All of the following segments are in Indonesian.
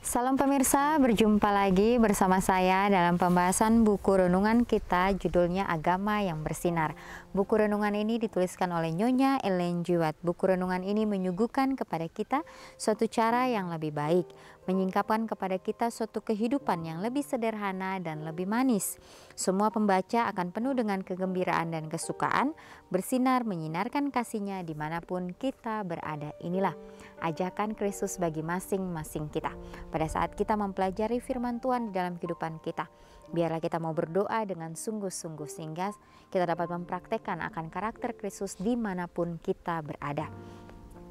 Salam pemirsa, berjumpa lagi bersama saya dalam pembahasan buku renungan kita, judulnya Agama yang Bersinar. Buku renungan ini dituliskan oleh Nyonya Ellen G. White. Buku renungan ini menyuguhkan kepada kita suatu cara yang lebih baik, menyingkapkan kepada kita suatu kehidupan yang lebih sederhana dan lebih manis. Semua pembaca akan penuh dengan kegembiraan dan kesukaan, bersinar menyinarkan kasihnya dimanapun kita berada. Inilah ajakan Kristus bagi masing-masing kita. Pada saat kita mempelajari firman Tuhan di dalam kehidupan kita, biarlah kita mau berdoa dengan sungguh-sungguh sehingga kita dapat mempraktekkan akan karakter Kristus dimanapun kita berada.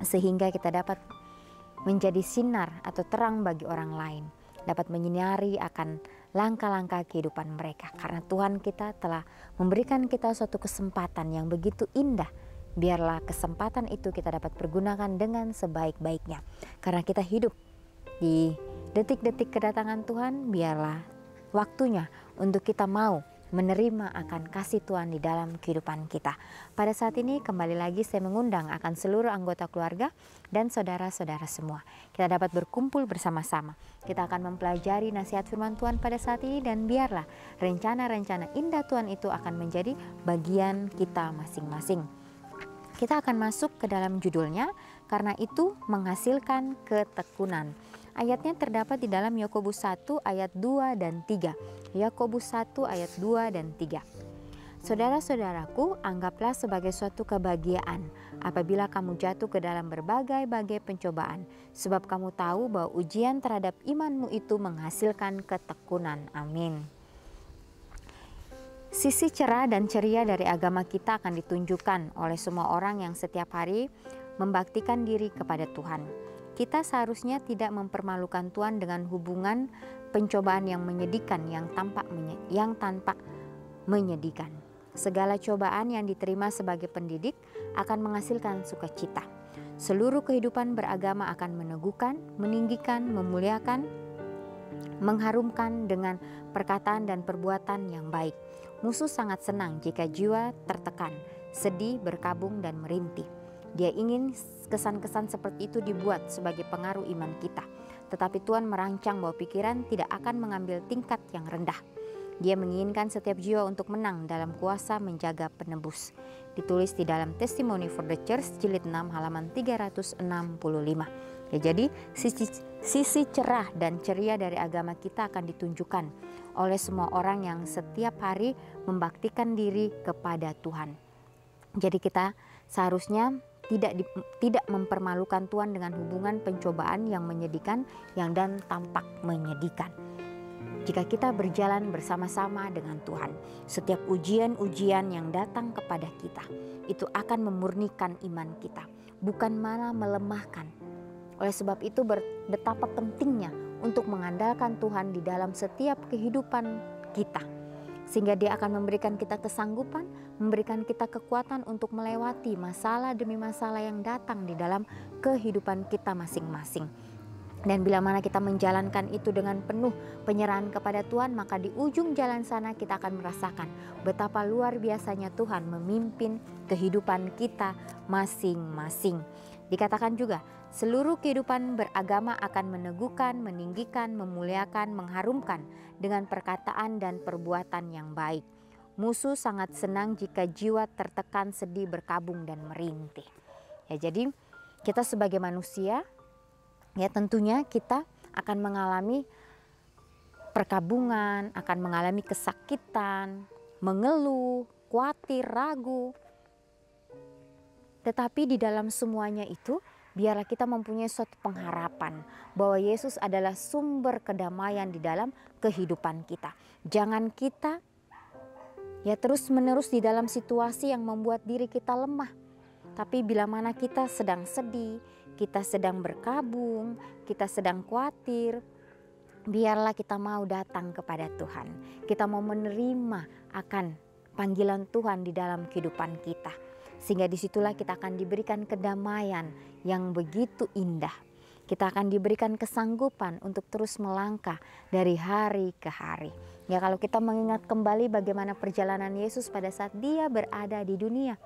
Sehingga kita dapat menjadi sinar atau terang bagi orang lain, dapat menyinari akan langkah-langkah kehidupan mereka. Karena Tuhan kita telah memberikan kita suatu kesempatan yang begitu indah. Biarlah kesempatan itu kita dapat pergunakan dengan sebaik-baiknya. Karena kita hidup di detik-detik kedatangan Tuhan, biarlah waktunya untuk kita mau menerima akan kasih Tuhan di dalam kehidupan kita. Pada saat ini kembali lagi saya mengundang akan seluruh anggota keluarga dan saudara-saudara semua. Kita dapat berkumpul bersama-sama. Kita akan mempelajari nasihat firman Tuhan pada saat ini, dan biarlah rencana-rencana indah Tuhan itu akan menjadi bagian kita masing-masing. Kita akan masuk ke dalam judulnya, karena itu menghasilkan ketekunan. Ayatnya terdapat di dalam Yakobus 1 ayat 2 dan 3. Yakobus 1 ayat 2 dan 3. Saudara-saudaraku, anggaplah sebagai suatu kebahagiaan apabila kamu jatuh ke dalam berbagai-bagai pencobaan, sebab kamu tahu bahwa ujian terhadap imanmu itu menghasilkan ketekunan. Amin. Sisi cerah dan ceria dari agama kita akan ditunjukkan oleh semua orang yang setiap hari membaktikan diri kepada Tuhan. Kita seharusnya tidak mempermalukan Tuhan dengan hubungan pencobaan yang menyedihkan, yang tanpa menyedihkan. Segala cobaan yang diterima sebagai pendidik akan menghasilkan sukacita. Seluruh kehidupan beragama akan meneguhkan, meninggikan, memuliakan, mengharumkan dengan perkataan dan perbuatan yang baik. Musuh sangat senang jika jiwa tertekan, sedih, berkabung, dan merintih. Dia ingin kesan-kesan seperti itu dibuat sebagai pengaruh iman kita. Tetapi Tuhan merancang bahwa pikiran tidak akan mengambil tingkat yang rendah. Dia menginginkan setiap jiwa untuk menang dalam kuasa menjaga penebus. Ditulis di dalam Testimony for the Church jilid 6 halaman 365. Ya, jadi sisi cerah dan ceria dari agama kita akan ditunjukkan oleh semua orang yang setiap hari membaktikan diri kepada Tuhan. Jadi kita seharusnya tidak mempermalukan Tuhan dengan hubungan pencobaan yang menyedihkan, yang dan tampak menyedihkan. Jika kita berjalan bersama-sama dengan Tuhan, setiap ujian-ujian yang datang kepada kita itu akan memurnikan iman kita, bukan malah melemahkan. Oleh sebab itu betapa pentingnya untuk mengandalkan Tuhan di dalam setiap kehidupan kita, sehingga Dia akan memberikan kita kesanggupan, memberikan kita kekuatan untuk melewati masalah demi masalah yang datang di dalam kehidupan kita masing-masing. Dan bila mana kita menjalankan itu dengan penuh penyerahan kepada Tuhan, maka di ujung jalan sana kita akan merasakan betapa luar biasanya Tuhan memimpin kehidupan kita masing-masing. Dikatakan juga, seluruh kehidupan beragama akan meneguhkan, meninggikan, memuliakan, mengharumkan dengan perkataan dan perbuatan yang baik. Musuh sangat senang jika jiwa tertekan, sedih, berkabung, dan merintih. Ya, jadi kita sebagai manusia, ya tentunya kita akan mengalami perkabungan, akan mengalami kesakitan, mengeluh, khawatir, ragu. Tetapi di dalam semuanya itu, biarlah kita mempunyai suatu pengharapan bahwa Yesus adalah sumber kedamaian di dalam kehidupan kita. Jangan kita terus-menerus di dalam situasi yang membuat diri kita lemah. Tapi bila mana kita sedang sedih, kita sedang berkabung, kita sedang khawatir, biarlah kita mau datang kepada Tuhan. Kita mau menerima akan panggilan Tuhan di dalam kehidupan kita. Sehingga disitulah kita akan diberikan kedamaian yang begitu indah. Kita akan diberikan kesanggupan untuk terus melangkah dari hari ke hari. Ya, kalau kita mengingat kembali bagaimana perjalanan Yesus pada saat Dia berada di dunia.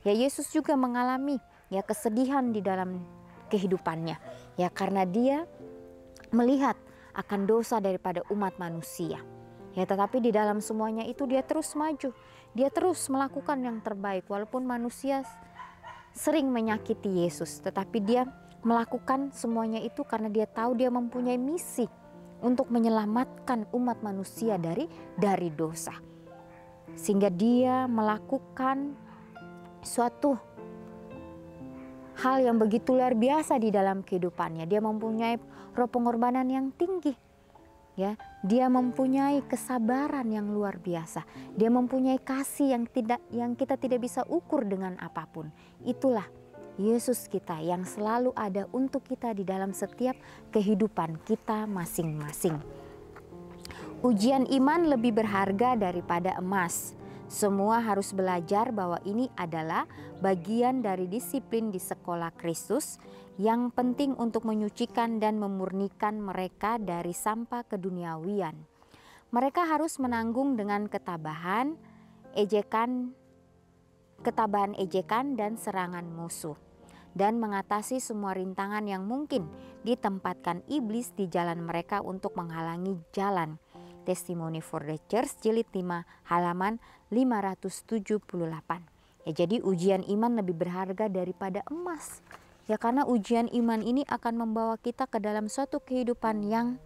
Ya, Yesus juga mengalami kesedihan di dalam kehidupannya. Ya, karena Dia melihat akan dosa daripada umat manusia. Ya, tetapi di dalam semuanya itu dia terus maju. Dia terus melakukan yang terbaik walaupun manusia sering menyakiti Yesus, tetapi dia melakukan semuanya itu karena dia tahu dia mempunyai misi untuk menyelamatkan umat manusia dari dosa. Sehingga dia melakukan suatu hal yang begitu luar biasa di dalam kehidupannya. Dia mempunyai roh pengorbanan yang tinggi. Ya, dia mempunyai kesabaran yang luar biasa. Dia mempunyai kasih yang kita tidak bisa ukur dengan apapun. Itulah Yesus kita yang selalu ada untuk kita di dalam setiap kehidupan kita masing-masing. Ujian iman lebih berharga daripada emas. Semua harus belajar bahwa ini adalah bagian dari disiplin di sekolah Kristus yang penting untuk menyucikan dan memurnikan mereka dari sampah keduniawian. Mereka harus menanggung dengan ketabahan, ejekan, dan serangan musuh, dan mengatasi semua rintangan yang mungkin ditempatkan iblis di jalan mereka untuk menghalangi jalan. Testimony for the Church jilid 5 halaman 578. Ya, jadi ujian iman lebih berharga daripada emas. Ya, karena ujian iman ini akan membawa kita ke dalam suatu kehidupan yang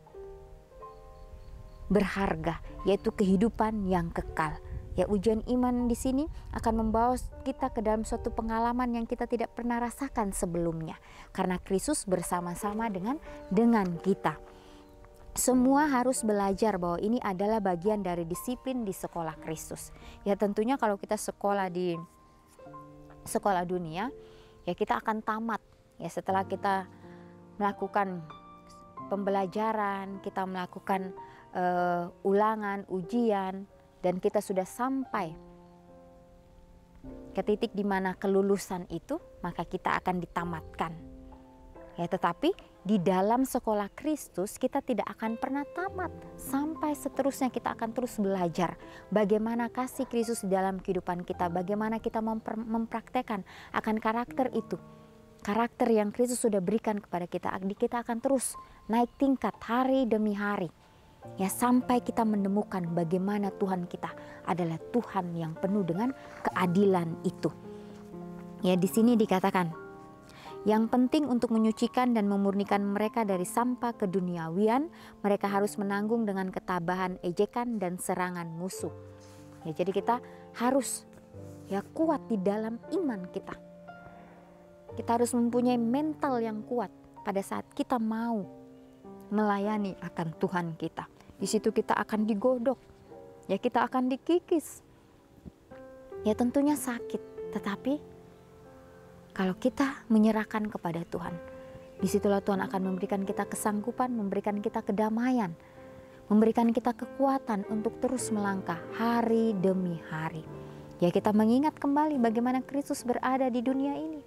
berharga, yaitu kehidupan yang kekal. Ya, ujian iman di sini akan membawa kita ke dalam suatu pengalaman yang kita tidak pernah rasakan sebelumnya, karena Kristus bersama-sama dengan kita. Semua harus belajar bahwa ini adalah bagian dari disiplin di sekolah Kristus. Ya, tentunya kalau kita sekolah di sekolah dunia, ya kita akan tamat. Ya, setelah kita melakukan pembelajaran, kita melakukan ulangan, ujian, dan kita sudah sampai ke titik di mana kelulusan itu, maka kita akan ditamatkan. Ya, tetapi di dalam sekolah Kristus kita tidak akan pernah tamat. Sampai seterusnya kita akan terus belajar bagaimana kasih Kristus di dalam kehidupan kita, bagaimana kita mempraktekkan akan karakter itu. Karakter yang Kristus sudah berikan kepada kita, kita akan terus naik tingkat hari demi hari. Ya, sampai kita menemukan bagaimana Tuhan kita adalah Tuhan yang penuh dengan keadilan itu. Ya, di sini dikatakan, yang penting untuk menyucikan dan memurnikan mereka dari sampah keduniawian, mereka harus menanggung dengan ketabahan, ejekan, dan serangan musuh. Ya, jadi kita harus kuat di dalam iman kita. Kita harus mempunyai mental yang kuat pada saat kita mau melayani akan Tuhan kita. Di situ kita akan digodok, ya kita akan dikikis. Ya tentunya sakit, tetapi kalau kita menyerahkan kepada Tuhan, disitulah Tuhan akan memberikan kita kesanggupan, memberikan kita kedamaian, memberikan kita kekuatan untuk terus melangkah hari demi hari. Ya, kita mengingat kembali bagaimana Kristus berada di dunia ini.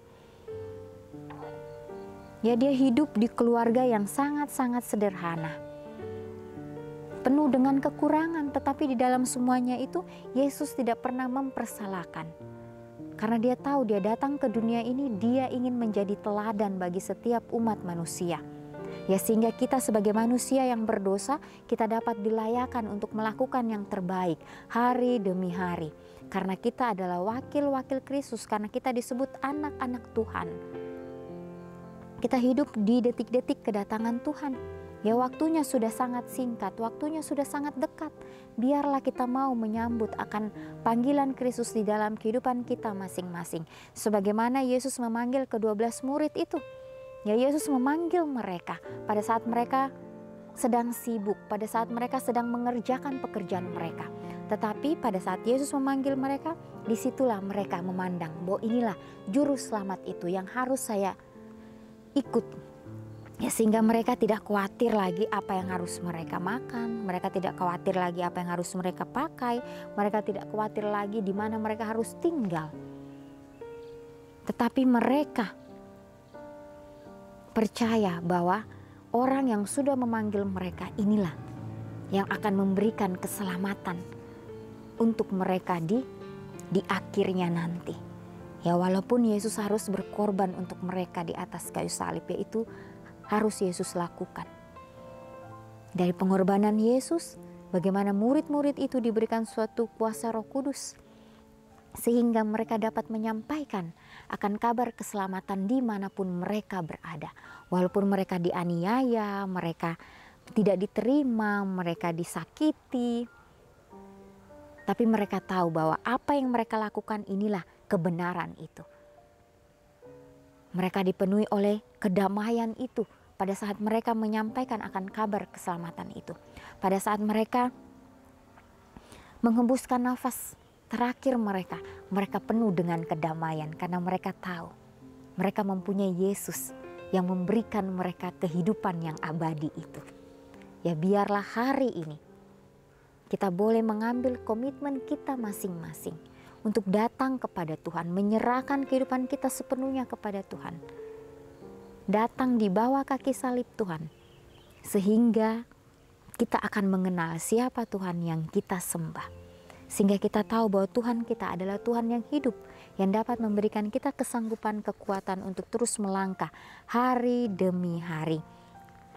Ya, dia hidup di keluarga yang sangat-sangat sederhana, penuh dengan kekurangan, tetapi di dalam semuanya itu Yesus tidak pernah mempersalahkan. Karena dia tahu dia datang ke dunia ini, dia ingin menjadi teladan bagi setiap umat manusia. Ya, sehingga kita sebagai manusia yang berdosa, kita dapat dilayakan untuk melakukan yang terbaik hari demi hari. Karena kita adalah wakil-wakil Kristus, karena kita disebut anak-anak Tuhan. Kita hidup di detik-detik kedatangan Tuhan. Ya, waktunya sudah sangat singkat, waktunya sudah sangat dekat. Biarlah kita mau menyambut akan panggilan Kristus di dalam kehidupan kita masing-masing. Sebagaimana Yesus memanggil ke-12 murid itu. Ya, Yesus memanggil mereka pada saat mereka sedang sibuk, pada saat mereka sedang mengerjakan pekerjaan mereka. Tetapi pada saat Yesus memanggil mereka, disitulah mereka memandang bahwa inilah juru selamat itu yang harus saya ikut. Ya, sehingga mereka tidak khawatir lagi apa yang harus mereka makan, mereka tidak khawatir lagi apa yang harus mereka pakai, mereka tidak khawatir lagi di mana mereka harus tinggal. Tetapi mereka percaya bahwa orang yang sudah memanggil mereka inilah yang akan memberikan keselamatan untuk mereka di akhirnya nanti. Ya, walaupun Yesus harus berkorban untuk mereka di atas kayu salib, yaitu harus Yesus lakukan. Dari pengorbanan Yesus, bagaimana murid-murid itu diberikan suatu kuasa Roh Kudus, sehingga mereka dapat menyampaikan akan kabar keselamatan dimanapun mereka berada. Walaupun mereka dianiaya, mereka tidak diterima, mereka disakiti, tapi mereka tahu bahwa apa yang mereka lakukan inilah kebenaran itu. Mereka dipenuhi oleh kedamaian itu pada saat mereka menyampaikan akan kabar keselamatan itu. Pada saat mereka menghembuskan nafas terakhir mereka penuh dengan kedamaian karena mereka tahu mereka mempunyai Yesus yang memberikan mereka kehidupan yang abadi itu. Ya, biarlah hari ini kita boleh mengambil komitmen kita masing-masing untuk datang kepada Tuhan, menyerahkan kehidupan kita sepenuhnya kepada Tuhan. Datang di bawah kaki salib Tuhan, sehingga kita akan mengenal siapa Tuhan yang kita sembah. Sehingga kita tahu bahwa Tuhan kita adalah Tuhan yang hidup, yang dapat memberikan kita kesanggupan, kekuatan untuk terus melangkah hari demi hari.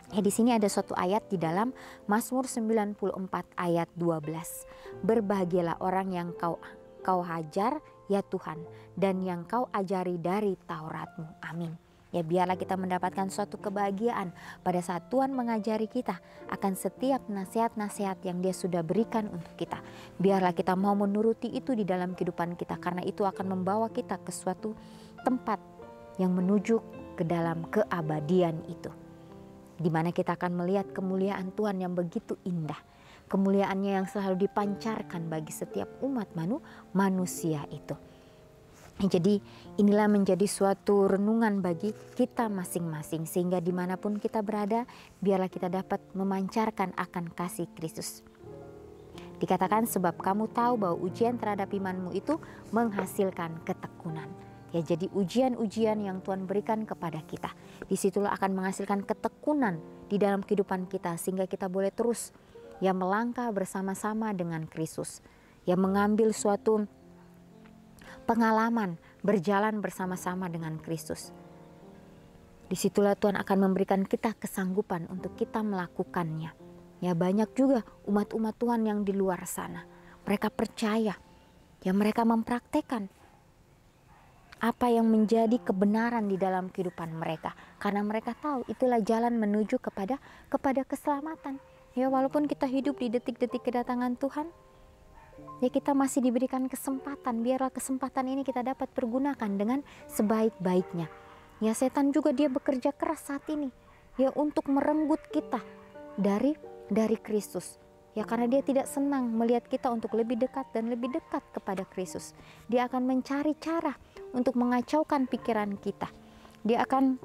Ya, di sini ada suatu ayat di dalam Mazmur 94 ayat 12. Berbahagialah orang yang kau hajar ya Tuhan, dan yang kau ajari dari Taurat-Mu. Amin. Ya, biarlah kita mendapatkan suatu kebahagiaan pada saat Tuhan mengajari kita akan setiap nasihat-nasihat yang Dia sudah berikan untuk kita. Biarlah kita mau menuruti itu di dalam kehidupan kita, karena itu akan membawa kita ke suatu tempat yang menuju ke dalam keabadian itu, di mana kita akan melihat kemuliaan Tuhan yang begitu indah, kemuliaannya yang selalu dipancarkan bagi setiap umat manusia itu. Jadi inilah menjadi suatu renungan bagi kita masing-masing, sehingga dimanapun kita berada, biarlah kita dapat memancarkan akan kasih Kristus. Dikatakan sebab kamu tahu bahwa ujian terhadap imanmu itu menghasilkan ketekunan. Ya, jadi ujian-ujian yang Tuhan berikan kepada kita, disitulah akan menghasilkan ketekunan di dalam kehidupan kita, sehingga kita boleh terus ya melangkah bersama-sama dengan Kristus, ya mengambil suatu pengalaman berjalan bersama-sama dengan Kristus. Disitulah Tuhan akan memberikan kita kesanggupan untuk kita melakukannya. Ya, banyak juga umat-umat Tuhan yang di luar sana, mereka percaya, ya mereka mempraktekkan apa yang menjadi kebenaran di dalam kehidupan mereka, karena mereka tahu itulah jalan menuju kepada keselamatan. Ya, walaupun kita hidup di detik-detik kedatangan Tuhan, ya kita masih diberikan kesempatan. Biarlah kesempatan ini kita dapat pergunakan dengan sebaik-baiknya. Ya, setan juga dia bekerja keras saat ini, ya untuk merenggut kita dari Kristus. Ya, karena dia tidak senang melihat kita untuk lebih dekat dan lebih dekat kepada Kristus. Dia akan mencari cara untuk mengacaukan pikiran kita. Dia akan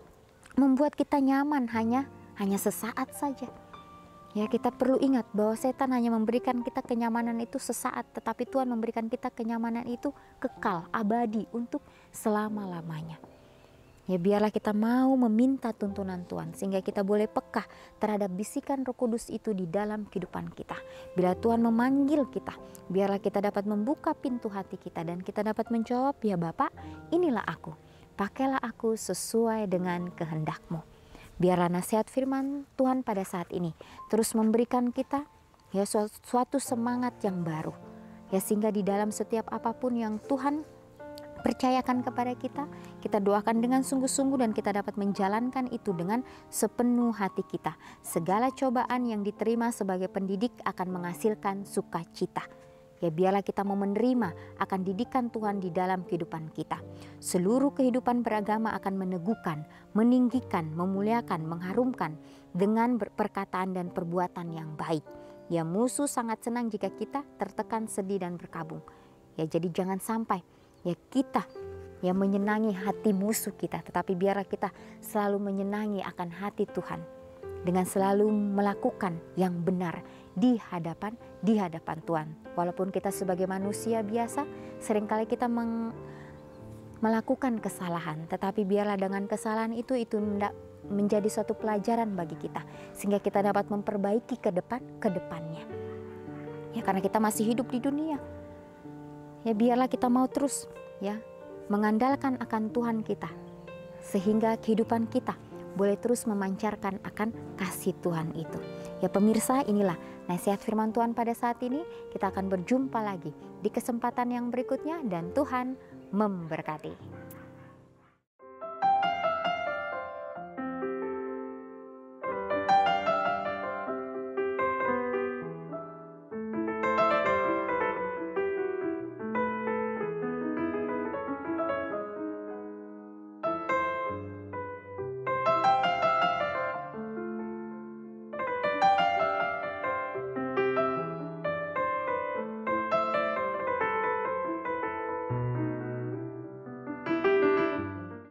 membuat kita nyaman hanya sesaat saja. Ya, kita perlu ingat bahwa setan hanya memberikan kita kenyamanan itu sesaat, tetapi Tuhan memberikan kita kenyamanan itu kekal, abadi, untuk selama-lamanya. Ya, biarlah kita mau meminta tuntunan Tuhan, sehingga kita boleh peka terhadap bisikan Roh Kudus itu di dalam kehidupan kita. Bila Tuhan memanggil kita, biarlah kita dapat membuka pintu hati kita dan kita dapat menjawab, ya Bapa, inilah aku, pakailah aku sesuai dengan kehendak-Mu. Biarlah nasihat firman Tuhan pada saat ini terus memberikan kita ya suatu semangat yang baru, ya sehingga di dalam setiap apapun yang Tuhan percayakan kepada kita, kita doakan dengan sungguh-sungguh dan kita dapat menjalankan itu dengan sepenuh hati kita. Segala cobaan yang diterima sebagai pendidik akan menghasilkan sukacita. Ya, biarlah kita mau menerima akan didikan Tuhan di dalam kehidupan kita. Seluruh kehidupan beragama akan meneguhkan, meninggikan, memuliakan, mengharumkan dengan perkataan dan perbuatan yang baik. Ya, musuh sangat senang jika kita tertekan, sedih dan berkabung. Ya, jadi jangan sampai ya kita yang menyenangi hati musuh kita, tetapi biarlah kita selalu menyenangi akan hati Tuhan dengan selalu melakukan yang benar di hadapan Tuhan. Walaupun kita sebagai manusia biasa seringkali kita melakukan kesalahan, tetapi biarlah dengan kesalahan itu menjadi suatu pelajaran bagi kita, sehingga kita dapat memperbaiki ke depannya. Ya, karena kita masih hidup di dunia. Ya, biarlah kita mau terus ya mengandalkan akan Tuhan kita, sehingga kehidupan kita boleh terus memancarkan akan kasih Tuhan itu. Ya pemirsa, inilah nasihat firman Tuhan pada saat ini. Kita akan berjumpa lagi di kesempatan yang berikutnya dan Tuhan memberkati.